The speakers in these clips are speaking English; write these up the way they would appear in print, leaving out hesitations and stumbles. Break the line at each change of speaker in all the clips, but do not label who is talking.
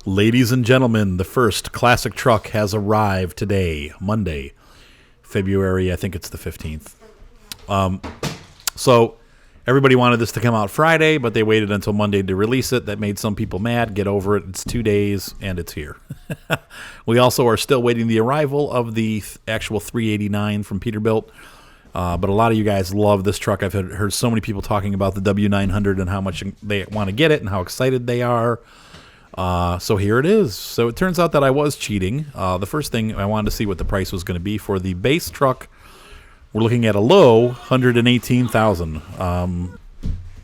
Ladies and gentlemen, the first classic truck has arrived today, Monday, February, I think it's the 15th. So everybody wanted this to come out Friday, but they waited until Monday to release it. That made some people mad. Get over it. It's 2 days, and it's here. We also are still waiting the arrival of the actual 389 from Peterbilt. But a lot of you guys love this truck. I've heard so many people talking about the W900 and how much they want to get it and how excited they are. So here it is. So it turns out that I was cheating. The first thing, I wanted to see what the price was going to be for the base truck. We're looking at a low $118,000.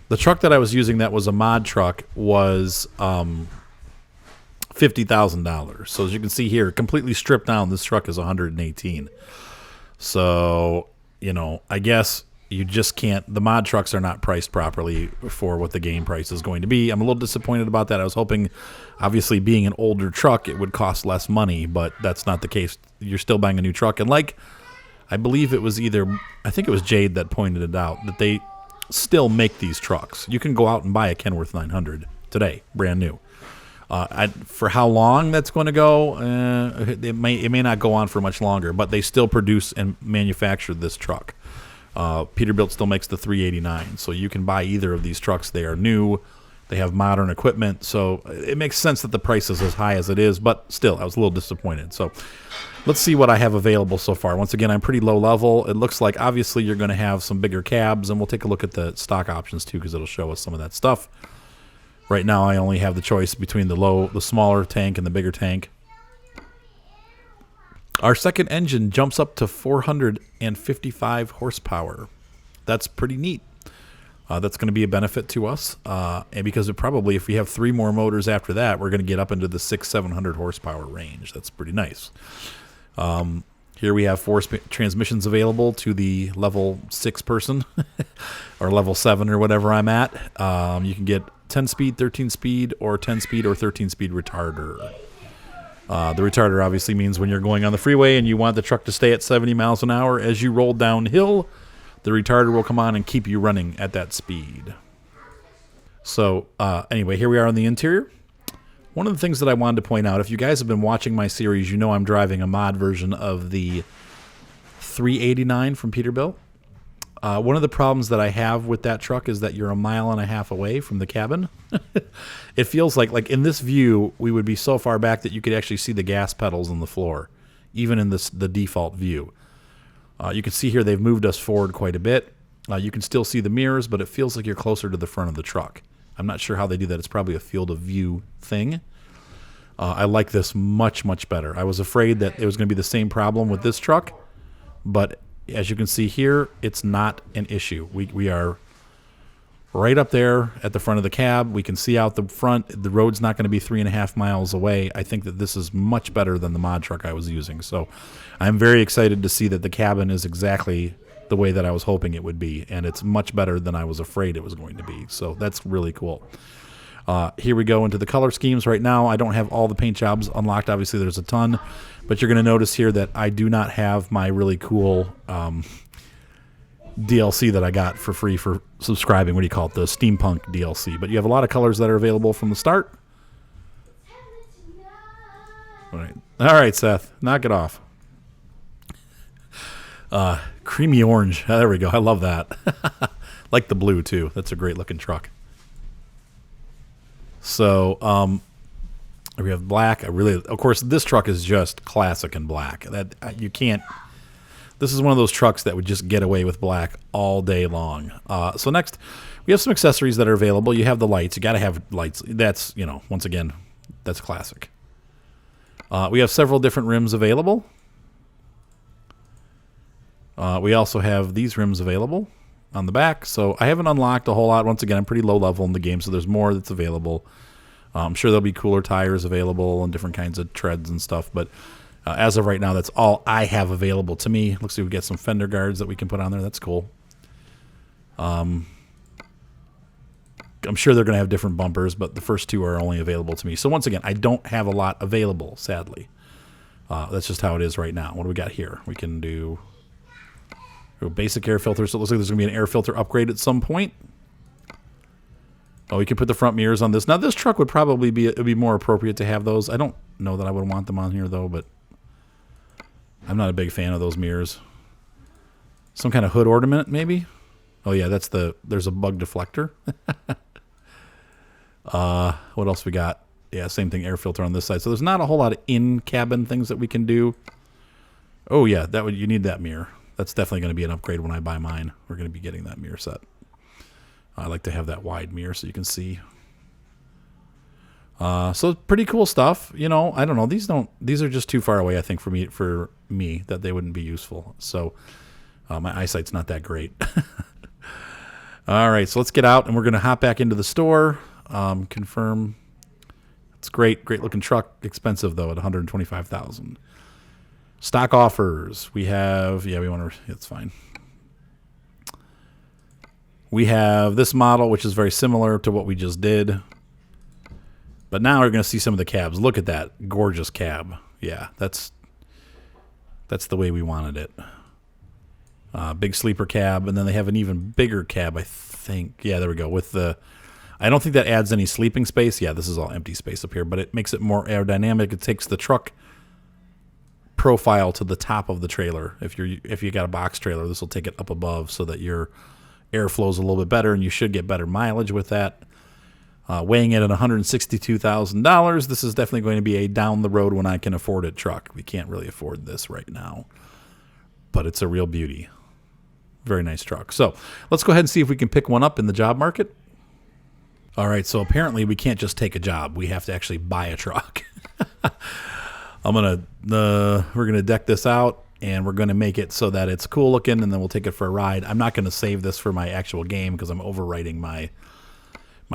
The truck that I was using that was a mod truck was $50,000. So as you can see here, completely stripped down, this truck is $118,000. So, you know, I guess you just can't, the mod trucks are not priced properly for what the game price is going to be. I'm a little disappointed about that. I was hoping, obviously being an older truck, it would cost less money, but that's not the case. You're still buying a new truck. And like, I believe it was I think it was Jade that pointed it out, that they still make these trucks. You can go out and buy a Kenworth 900 today, brand new. For how long that's going to go, it may not go on for much longer, but they still produce and manufacture this truck. Peterbilt still makes the 389, so you can buy either of these trucks. They are new. They have modern equipment, so it makes sense that the price is as high as it is, but still, I was a little disappointed. So let's see what I have available so far. Once again, I'm pretty low level. It looks like, obviously, you're going to have some bigger cabs, and we'll take a look at the stock options, too, because it'll show us some of that stuff. Right now, I only have the choice between the smaller tank and the bigger tank. Our second engine jumps up to 455 horsepower. That's pretty neat. That's going to be a benefit to us, and because if we have 3 more motors after that, we're going to get up into the 600-700 horsepower range. That's pretty nice. Here we have 4 transmissions available to the level 6 person, or level 7 or whatever I'm at. You can get 10-speed, 13-speed, or 10-speed or 13-speed retarder. The retarder obviously means when you're going on the freeway and you want the truck to stay at 70 miles an hour, as you roll downhill, the retarder will come on and keep you running at that speed. So anyway, here we are on the interior. One of the things that I wanted to point out, if you guys have been watching my series, you know I'm driving a mod version of the 389 from Peterbilt. One of the problems that I have with that truck is that you're 1.5 miles away from the cabin. It feels like in this view, we would be so far back that you could actually see the gas pedals on the floor, even in the default view. You can see here they've moved us forward quite a bit. You can still see the mirrors, but it feels like you're closer to the front of the truck. I'm not sure how they do that. It's probably a field of view thing. I like this much, much better. I was afraid that it was going to be the same problem with this truck, but as you can see here, it's not an issue. We are right up there at the front of the cab. We can see out the front. The road's not going to be 3.5 miles away. I think that this is much better than the mod truck I was using. So I'm very excited to see that the cabin is exactly the way that I was hoping it would be, and it's much better than I was afraid it was going to be. So that's really cool. Here we go into the color schemes. Right now, I don't have all the paint jobs unlocked. Obviously, there's a ton, but you're going to notice here that I do not have my really cool DLC that I got for free for subscribing. What do you call it? The Steampunk DLC. But you have a lot of colors that are available from the start. All right, Seth, knock it off. Creamy orange. There we go. I love that. Like the blue, too. That's a great-looking truck. So, we have black. Of course, this truck is just classic in black. That you can't. This is one of those trucks that would just get away with black all day long. So next, we have some accessories that are available. You have the lights. You got to have lights. That's, once again, that's classic. We have several different rims available. We also have these rims available on the back. So I haven't unlocked a whole lot. Once again, I'm pretty low level in the game, so there's more that's available. I'm sure there'll be cooler tires available and different kinds of treads and stuff, but as of right now, that's all I have available to me. Looks like we get some fender guards that we can put on there. That's cool. I'm sure they're going to have different bumpers, but the first 2 are only available to me. So once again, I don't have a lot available, sadly. That's just how it is right now. What do we got here? We can do basic air filter. So it looks like there's going to be an air filter upgrade at some point. Oh, we can put the front mirrors on this. Now, this truck would probably be more appropriate to have those. I don't know that I would want them on here, though, but I'm not a big fan of those mirrors. Some kind of hood ornament, maybe? Oh, yeah, there's a bug deflector. What else we got? Yeah, same thing, air filter on this side. So there's not a whole lot of in-cabin things that we can do. Oh, yeah, you need that mirror. That's definitely going to be an upgrade when I buy mine. We're going to be getting that mirror set. I like to have that wide mirror so you can see. So pretty cool stuff. You know, I don't know. These are just too far away, I think, for me that they wouldn't be useful. So my eyesight's not that great. All right, so let's get out, and we're going to hop back into the store. Confirm. It's great looking truck. Expensive though at $125,000. Stock offers. We have. Yeah, we want to. It's fine. We have this model, which is very similar to what we just did. But now we're going to see some of the cabs. Look at that gorgeous cab. Yeah, that's the way we wanted it. Big sleeper cab, and then they have an even bigger cab, I think. Yeah, there we go. I don't think that adds any sleeping space. Yeah, this is all empty space up here, but it makes it more aerodynamic. It takes the truck profile to the top of the trailer. If you got a box trailer, this will take it up above so that your air flows a little bit better, and you should get better mileage with that. Weighing it at $162,000, this is definitely going to be a down the road when I can afford it truck. We can't really afford this right now, but it's a real beauty. Very nice truck. So let's go ahead and see if we can pick one up in the job market. All right, so apparently we can't just take a job. We have to actually buy a truck. We're gonna deck this out, and we're gonna make it so that it's cool looking, and then we'll take it for a ride. I'm not gonna save this for my actual game because I'm overwriting my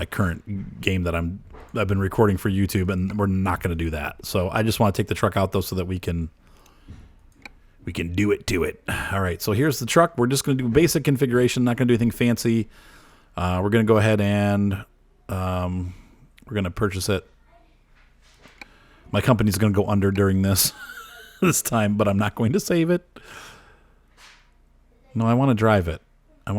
current game that I've been recording for YouTube, and we're not gonna do that. So I just want to take the truck out though, so that we can do it to it. All right, so here's the truck. We're just gonna do basic configuration. Not gonna do anything fancy. We're gonna go ahead and we're gonna purchase it. My company's going to go under during this time, but I'm not going to save it. No, I want to drive it. No,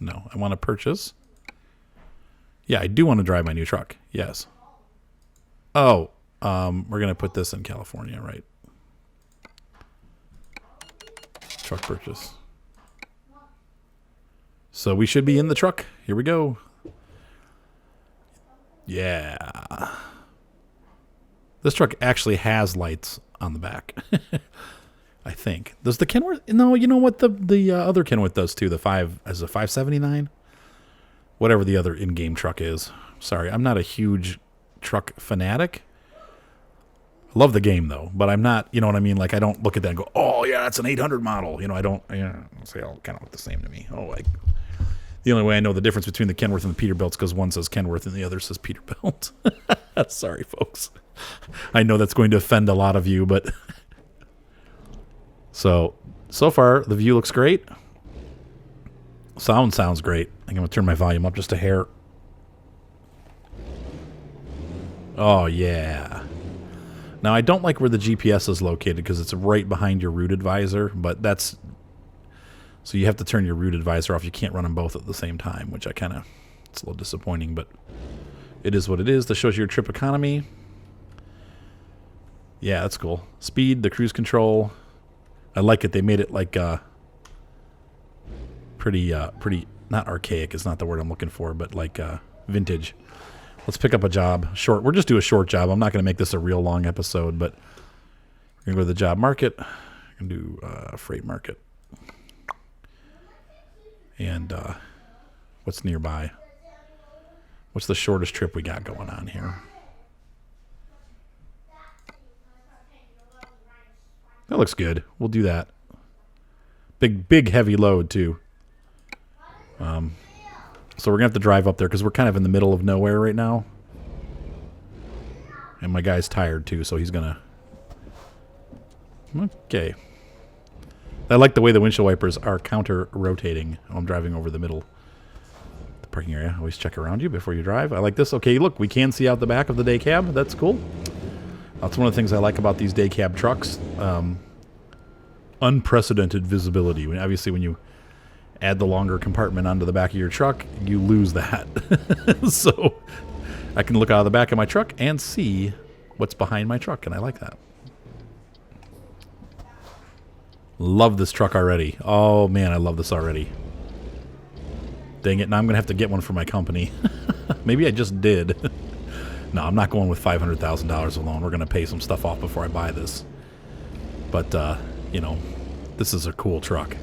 I want to purchase. Yeah, I do want to drive my new truck. Yes. Oh, we're going to put this in California, right? Truck purchase. So we should be in the truck. Here we go. Yeah. This truck actually has lights on the back. I think. Does the Kenworth? No, you know what the other Kenworth does too. The 579? Whatever the other in-game truck is. Sorry, I'm not a huge truck fanatic. I love the game though, but I'm not, you know what I mean? Like I don't look at that and go, oh yeah, that's an 800 model. You know, I don't, they all kind of look the same to me. The only way I know the difference between the Kenworth and the Peterbilt is because one says Kenworth and the other says Peterbilt. Sorry, folks. I know that's going to offend a lot of you, but so far the view looks great. Sounds great. I think I'm going to turn my volume up just a hair. Oh, yeah. Now, I don't like where the GPS is located because it's right behind your rooted visor, but that's... So you have to turn your rooted visor off. You can't run them both at the same time, which it's a little disappointing, but it is what it is. This shows you your trip economy. Yeah, that's cool. Speed, the cruise control. I like it. They made it like pretty, not archaic is not the word I'm looking for, but like vintage. Let's pick up a job. Short. We'll just do a short job. I'm not going to make this a real long episode, but we're going to go to the job market. We're going to do freight market. And what's nearby? What's the shortest trip we got going on here? That looks good. We'll do that. Big heavy load too. So we're gonna have to drive up there because we're kind of in the middle of nowhere right now. And my guy's tired too, so he's gonna... Okay. I like the way the windshield wipers are counter-rotating. I'm driving over the middle. The parking area. Always check around you before you drive. I like this. Okay, look, we can see out the back of the day cab. That's cool. That's one of the things I like about these day cab trucks. unprecedented visibility. Obviously, when you add the longer compartment onto the back of your truck, you lose that. So I can look out of the back of my truck and see what's behind my truck, and I like that. Love this truck already. Oh, man, I love this already. Dang it, now I'm going to have to get one for my company. Maybe I just did. No, I'm not going with $500,000 alone. We're going to pay some stuff off before I buy this. But, you know, this is a cool truck.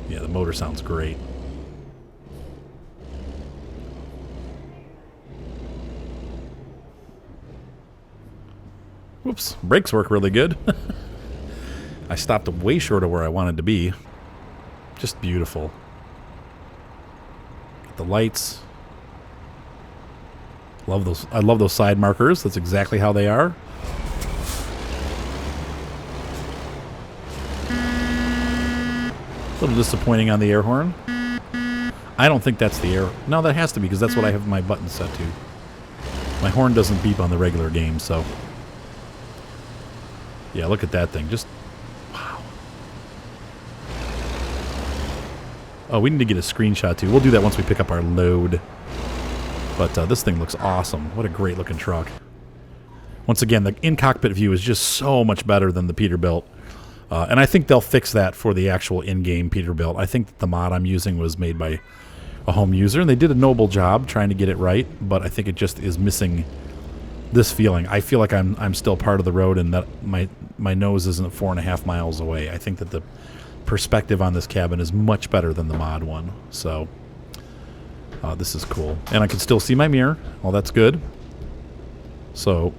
Yeah, the motor sounds great. Whoops, brakes work really good. I stopped way short of where I wanted to be. Just beautiful. Got the lights. Love those. I love those side markers. That's exactly how they are. A little disappointing on the air horn. I don't think that's the air. No, that has to be because that's what I have my button set to. My horn doesn't beep on the regular game, so. Yeah, look at that thing. Just, wow. Oh, we need to get a screenshot too. We'll do that once we pick up our load. But this thing looks awesome. What a great looking truck. Once again, the in-cockpit view is just so much better than the Peterbilt. And I think they'll fix that for the actual in-game Peterbilt. I think that the mod I'm using was made by a home user, and they did a noble job trying to get it right, but I think it just is missing this feeling. I feel like I'm still part of the road and that my nose isn't 4.5 miles away. I think that the perspective on this cabin is much better than the mod one. So this is cool. And I can still see my mirror. Well, that's good. So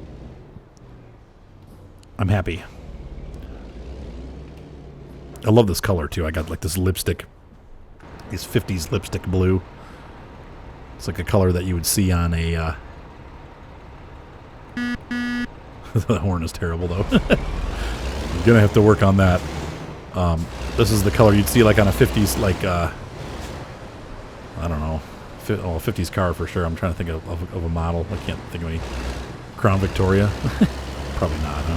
I'm happy. I love this color, too. I got, like, this lipstick, these 50s lipstick blue. It's like a color that you would see on a, the horn is terrible, though. You're going to have to work on that. This is the color you'd see, like, on a 50s, like, I don't know, a 50s car for sure. I'm trying to think of a model. I can't think of any. Crown Victoria? Probably not, huh?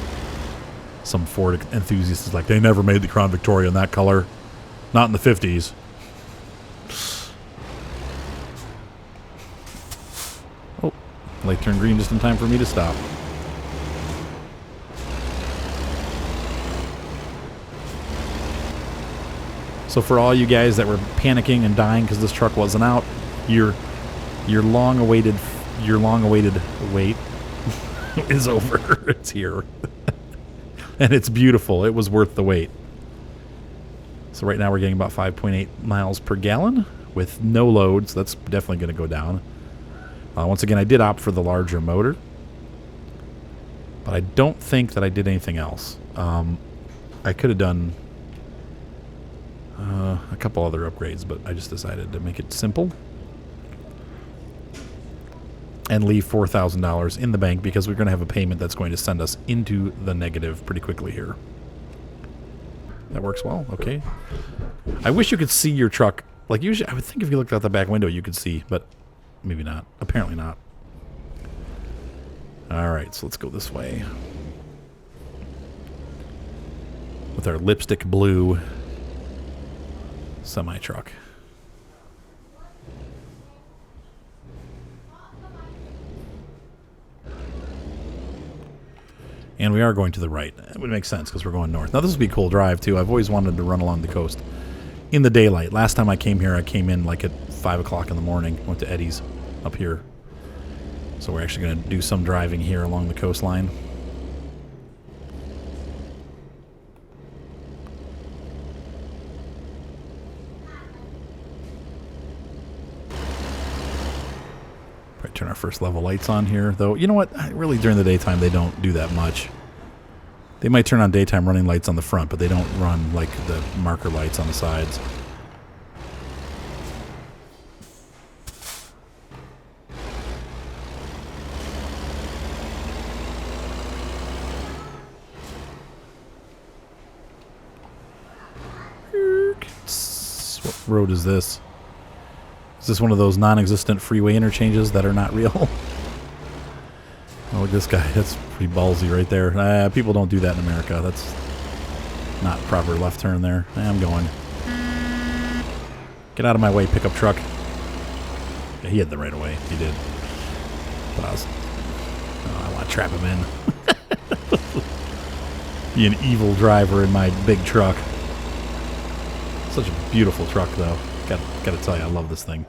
Some Ford enthusiast is like, they never made the Crown Victoria in that color. Not in the 50s. Oh, light turned green just in time for me to stop. So for all you guys that were panicking and dying because this truck wasn't out, your long-awaited wait is over. It's here. And it's beautiful. It was worth the wait. So right now we're getting about 5.8 miles per gallon with no loads. That's definitely going to go down. Once again, I did opt for the larger motor. But I don't think that I did anything else. I could have done a couple other upgrades, but I just decided to make it simple. And leave $4,000 in the bank because we're going to have a payment that's going to send us into the negative pretty quickly here. That works well. Okay. I wish you could see your truck. Like usually, I would think if you looked out the back window, you could see, but maybe not. Apparently not. All right, so let's go this way. With our lipstick blue semi-truck. And we are going to the right. It would make sense because we're going north. Now, this would be a cool drive, too. I've always wanted to run along the coast in the daylight. Last time I came here, I came in like at 5 o'clock in the morning. Went to Eddie's up here. So we're actually going to do some driving here along the coastline. Turn our first level lights on here, though. You know what? Really, during the daytime, they don't do that much. They might turn on daytime running lights on the front, but they don't run like the marker lights on the sides. What road is this? Is this one of those non-existent freeway interchanges that are not real? Oh, look at this guy. That's pretty ballsy right there. People don't do that in America. not proper left turn there. I'm going. Get out of my way, pickup truck. Yeah, he had the right of way. He did. But I want to trap him in. Be an evil driver in my big truck. Such a beautiful truck, though. Got to tell you, I love this thing.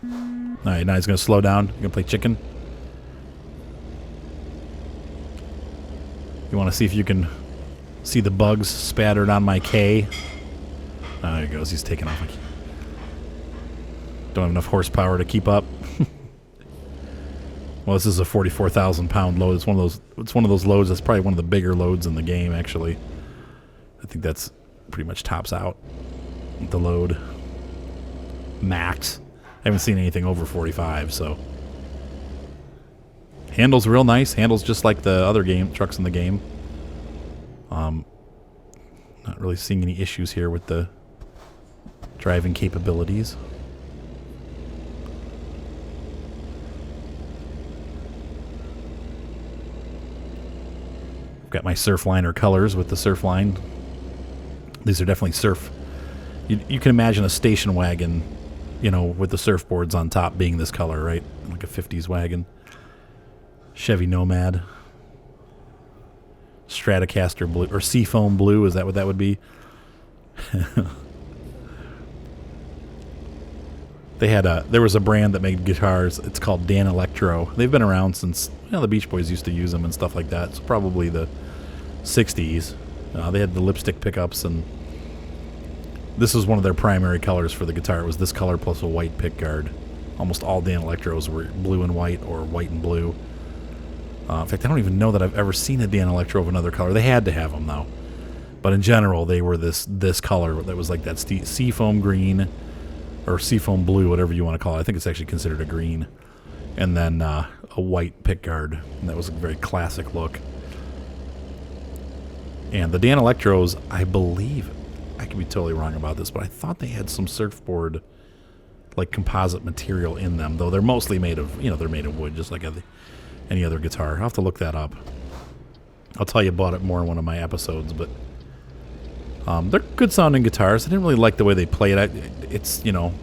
All right, now he's going to slow down. You're going to play chicken. You want to see if you can see the bugs spattered on my K. Oh, there he goes. He's taking off. Don't have enough horsepower to keep up. Well, this is a 44,000-pound load. It's one of those loads that's probably one of the bigger loads in the game, actually. I think that's pretty much tops out the load. Max. I haven't seen anything over 45, so. Handles real nice. Handles just like the other trucks in the game. Not really seeing any issues here with the driving capabilities. I've got my Surfliner colors with the Surfline. These are definitely surf. You can imagine a station wagon, you know, with the surfboards on top being this color, right? Like a 50s wagon. Chevy Nomad. Stratocaster blue, or Seafoam blue, is that what that would be? There was a brand that made guitars. It's called Dan Electro. They've been around since, you know, the Beach Boys used to use them and stuff like that. It's probably the 60s. They had the lipstick pickups, and this was one of their primary colors for the guitar. It was this color plus a white pickguard. Almost all Dan Electros were blue and white or white and blue. In fact, I don't even know that I've ever seen a Dan Electro of another color. They had to have them, though. But in general, they were this color that was like that seafoam green or seafoam blue, whatever you want to call it. I think it's actually considered a green. And then a white pickguard. And that was a very classic look. And the Dan Electros, I believe, I could be totally wrong about this, but I thought they had some surfboard, like, composite material in them. Though they're mostly made of, you know, they're made of wood, just like any other guitar. I'll have to look that up. I'll tell you about it more in one of my episodes, but they're good sounding guitars. I didn't really like the way they play it. It's, you know,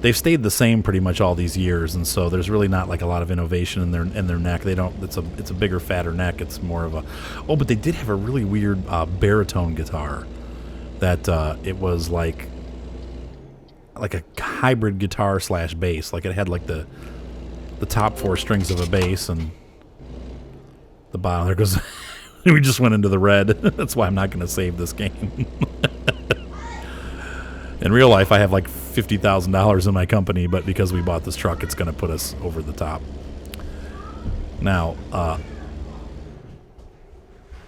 they've stayed the same pretty much all these years, and so there's really not like a lot of innovation in their neck. They don't. It's a bigger, fatter neck. It's more of a. Oh, but they did have a really weird baritone guitar that it was like a hybrid guitar / bass. Like it had like the top 4 strings of a bass and the bottom. There goes. We just went into the red. That's why I'm not going to save this game. In real life, I have like $50,000 in my company, but because we bought this truck, it's going to put us over the top. Now,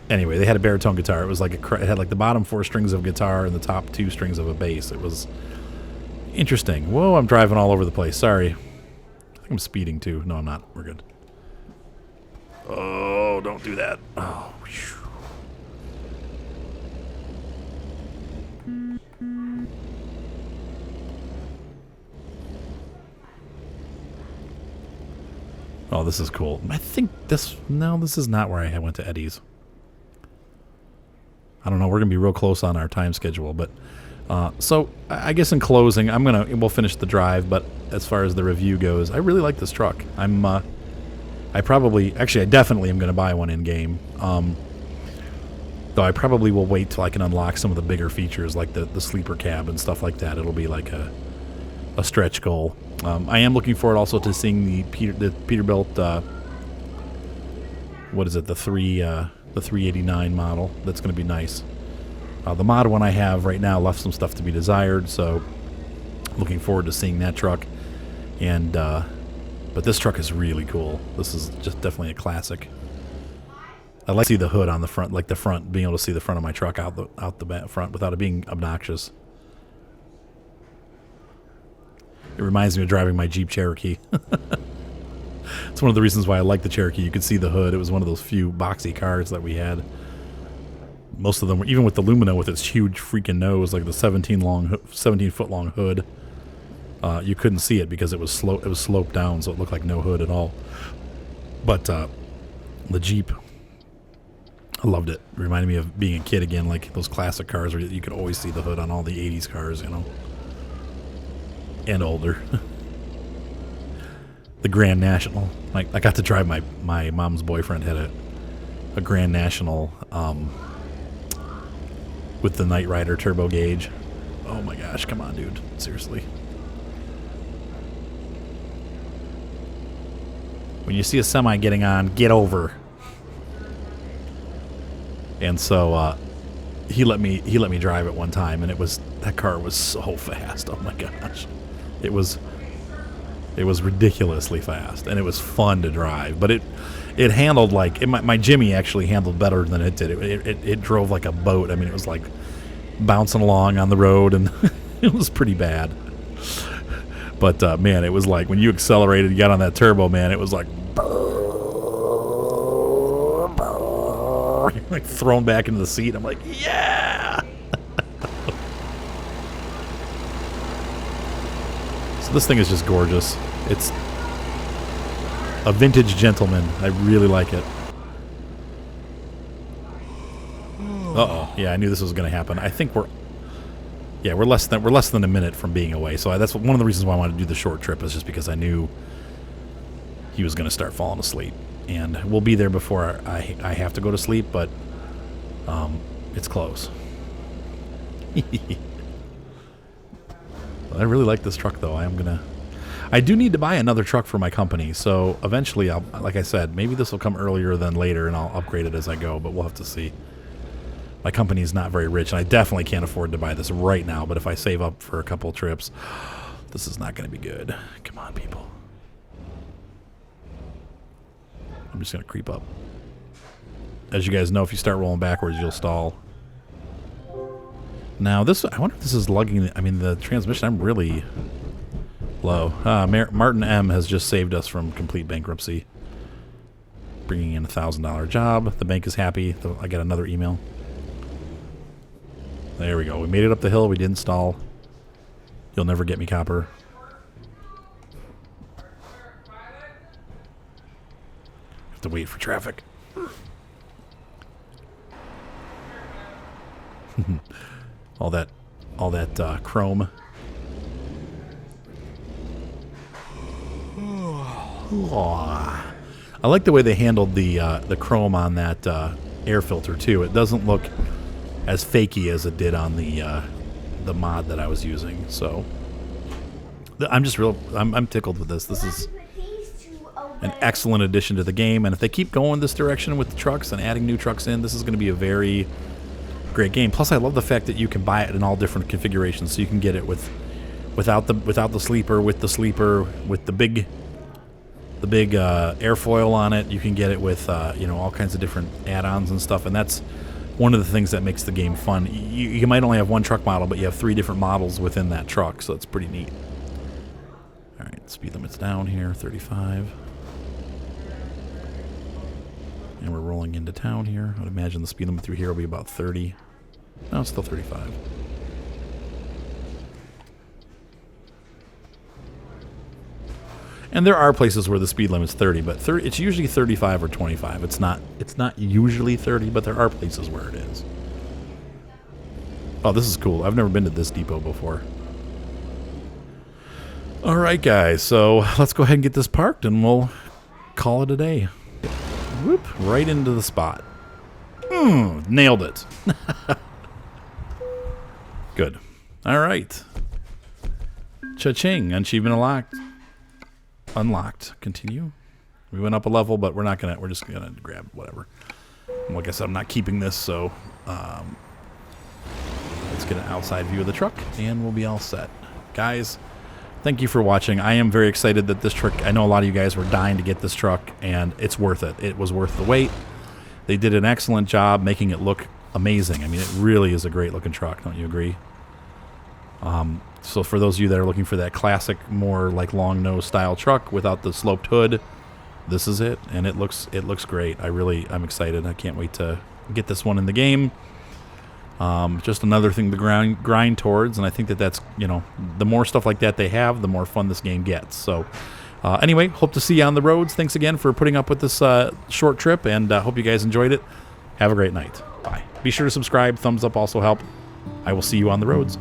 anyway, they had a baritone guitar. It was like it had like the bottom 4 strings of guitar and the top 2 strings of a bass. It was interesting. Whoa, I'm driving all over the place. Sorry. I think I'm speeding too. No, I'm not. We're good. Oh, don't do that. Oh, whew. Oh, this is cool. I think this is not where I went to Eddie's. I don't know. We're going to be real close on our time schedule, but so I guess in closing, we'll finish the drive, but as far as the review goes, I really like this truck. I definitely am going to buy one in game. Though I probably will wait till I can unlock some of the bigger features like the sleeper cab and stuff like that. It'll be like a stretch goal. I am looking forward also to seeing the Peterbilt. What is it? The 389 model. That's going to be nice. The mod one I have right now left some stuff to be desired, so looking forward to seeing that truck. And but this truck is really cool. This is just definitely a classic. I like to see the hood on the front, like the front, being able to see the front of my truck out the front without it being obnoxious. It reminds me of driving my Jeep Cherokee. It's one of the reasons why I like the Cherokee. You could see the hood. It was one of those few boxy cars that we had. Most of them were, even with the Lumina with its huge freaking nose, like the 17-foot long hood. You couldn't see it because it was sloped down, so it looked like no hood at all. But the Jeep I loved it. It reminded me of being a kid again, like those classic cars where you could always see the hood on all the 80s cars, you know. And older. The Grand National. Like, I got to drive my mom's boyfriend had a Grand National with the Knight Rider turbo gauge. Oh my gosh, come on, dude. Seriously. When you see a semi getting on, get over. And so he let me drive it one time, and that car was so fast. Oh my gosh. It was ridiculously fast, and it was fun to drive. But it handled like my Jimmy actually handled better than it did. It drove like a boat. I mean, it was like bouncing along on the road, and it was pretty bad. But man, it was like when you accelerated, you got on that turbo, man. It was like like thrown back into the seat. I'm like, yeah. So this thing is just gorgeous. It's a vintage gentleman. I really like it. Uh-oh. Yeah, I knew this was going to happen. I think we're less than a minute from being away. So that's one of the reasons why I wanted to do the short trip, is just because I knew he was going to start falling asleep. And we'll be there before I have to go to sleep, but it's close. I really like this truck, though. I do need to buy another truck for my company, so eventually, like I said, maybe this will come earlier than later, and I'll upgrade it as I go, but we'll have to see. My company is not very rich, and I definitely can't afford to buy this right now, but if I save up for a couple of trips, this is not going to be good. Come on, people. I'm just going to creep up. As you guys know, if you start rolling backwards, you'll stall. Now, I wonder if this is lugging. I mean, the transmission, I'm really low. Martin M. has just saved us from complete bankruptcy. Bringing in a $1,000 job. The bank is happy. I got another email. There we go. We made it up the hill. We didn't stall. You'll never get me, copper. Have to wait for traffic. all that chrome. I like the way they handled the chrome on that air filter too. It doesn't look as fakey as it did on the mod that I was using. So I'm tickled with this. This is an excellent addition to the game, and if they keep going this direction with the trucks and adding new trucks in, this is going to be a very great game. Plus, I love the fact that you can buy it in all different configurations, so you can get it without the sleeper, with the sleeper, with the big airfoil on it. You can get it with all kinds of different add-ons and stuff, and that's one of the things that makes the game fun. You might only have one truck model, but you have 3 different models within that truck, so it's pretty neat. All right, speed limit's down here, 35. And we're rolling into town here. I would imagine the speed limit through here will be about 30. No, it's still 35. And there are places where the speed limit's 30, but it's usually 35 or 25. It's not usually 30, but there are places where it is. Oh, this is cool. I've never been to this depot before. All right, guys. So let's go ahead and get this parked, and we'll call it a day. Whoop, right into the spot. Nailed it. Good. All right. Cha-ching. Achievement unlocked. Unlocked. Continue. We went up a level, but we're just gonna grab whatever. And like I said, I'm not keeping this, so let's get an outside view of the truck, and we'll be all set. Guys, thank you for watching. I am very excited that this truck, I know a lot of you guys were dying to get this truck, and it's worth it. It was worth the wait. They did an excellent job making it look amazing. I mean, it really is a great looking truck. Don't you agree? So for those of you that are looking for that classic, more like long nose style truck without the sloped hood, this is it, and it looks great. I'm excited. I can't wait to get this one in the game. Just another thing to grind towards, and I think that's, the more stuff like that they have, the more fun this game gets. So anyway, hope to see you on the roads. Thanks again for putting up with this short trip, and hope you guys enjoyed it. Have a great night. Bye. Be sure to subscribe. Thumbs up also help. I will see you on the roads.